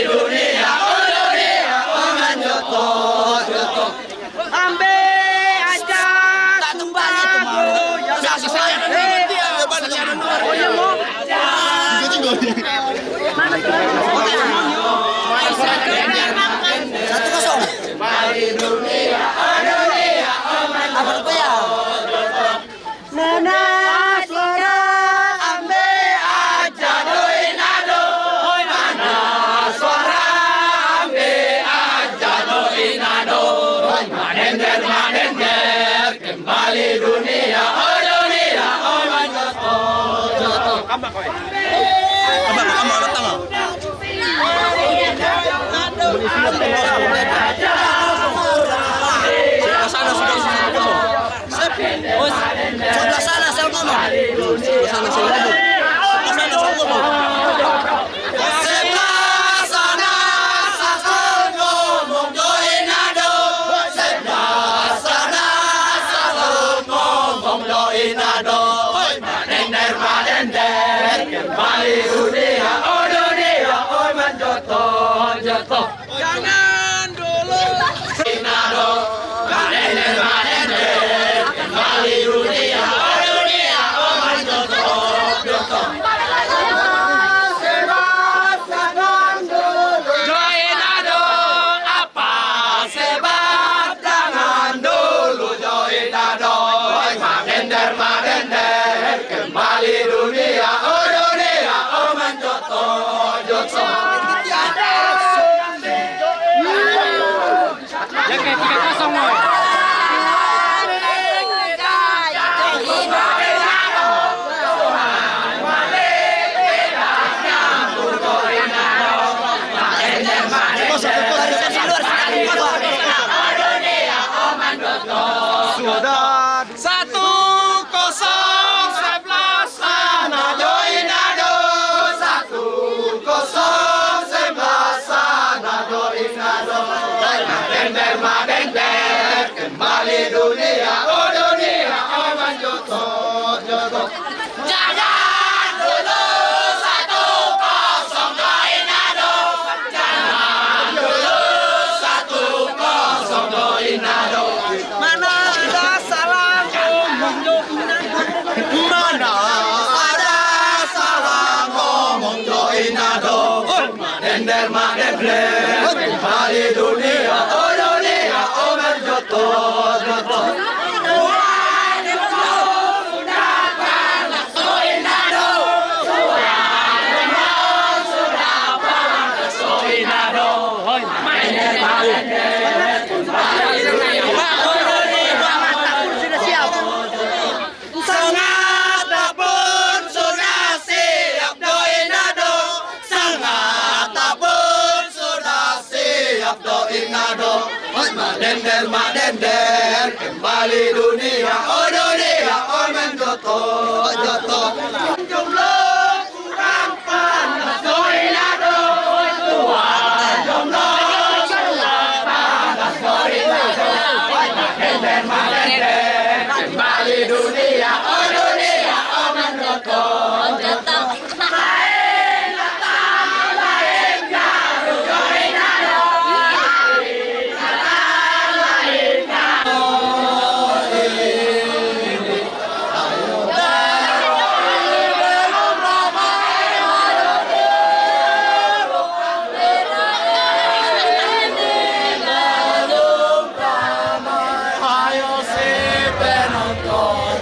dunia, oh dunia, oh manjoto, joto. Ambe aja sembako. Oh ya mau. Satu kosong. Bali dunia, oh dunia, oh manjoto. Apa ya? Nana suara ambe aja doi nado. Mana suara ambe aja doi nado. Madender kembali dunia, oh dunia, oh manjoto, joto. Ambak kowe. Ambak datang. Sana sudah sebelah sana saya ngomong. Sebelah sana saya ngomong. Sebelah sana saya ngomong. Sebelah sana saya ngomong doi nado. Sebelah sana saya ngomong doi nado. Madender kembali dunia, oh dunia, oh manjoto, joto. Jangan dulu. Nado. Madender kembali dunia, oh dunia, oh manjoto, joto. Doi nado, apa sebab jangan dulu doi nado. Madender kembali dunia, oh dunia, oh manjoto, joto. Jaga 3-0 woy. Sudah 1-0 sebelah sana doi nado. 1-0 sebelah sana doi nado. Madender kembali dunia, oh dunia, oh manjoto, joto. Jangan dulu 1-0 doi nado. Jangan dulu 1-0 doi nado. Mana ada salam ngomong doi nado. Mana ada salam ngomong doi nado. Madender kembali dunia, oh dunia, oh manjoto, joto. Madender kembali dunia, oh dunia, oh manjoto, joto. Jomblo kurang panas doi nado. Tuan jomblo kurang panas doi nado. Madender kembali dunia, oh dunia, oh manjoto, joto. Ayo si penonton.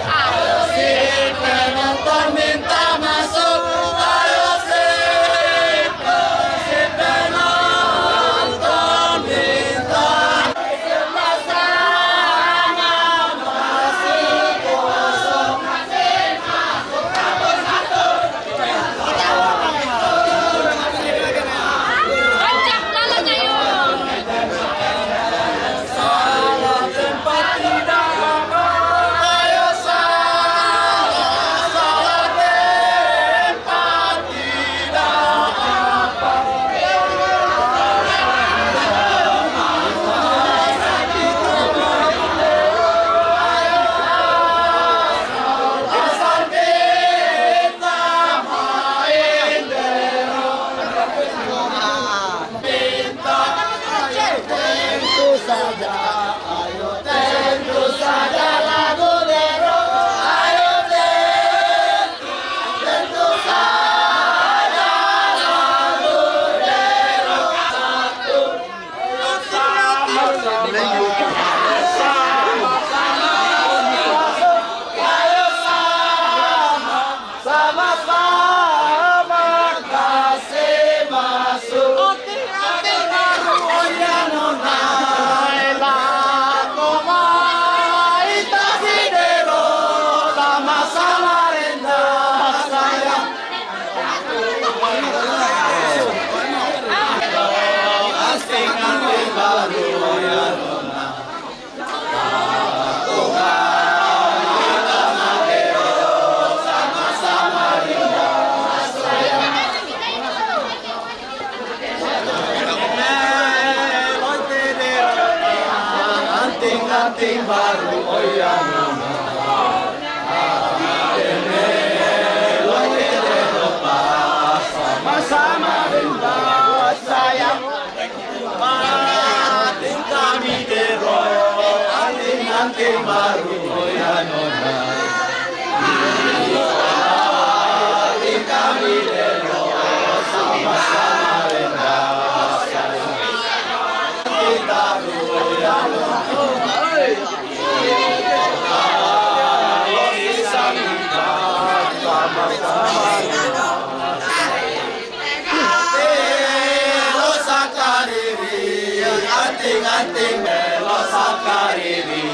baru oyano sama-sama dengan sayang ating kami dero ating baru oyano ating kami dero sama-sama dengan sayang kita oyano anting-anting melo sakariri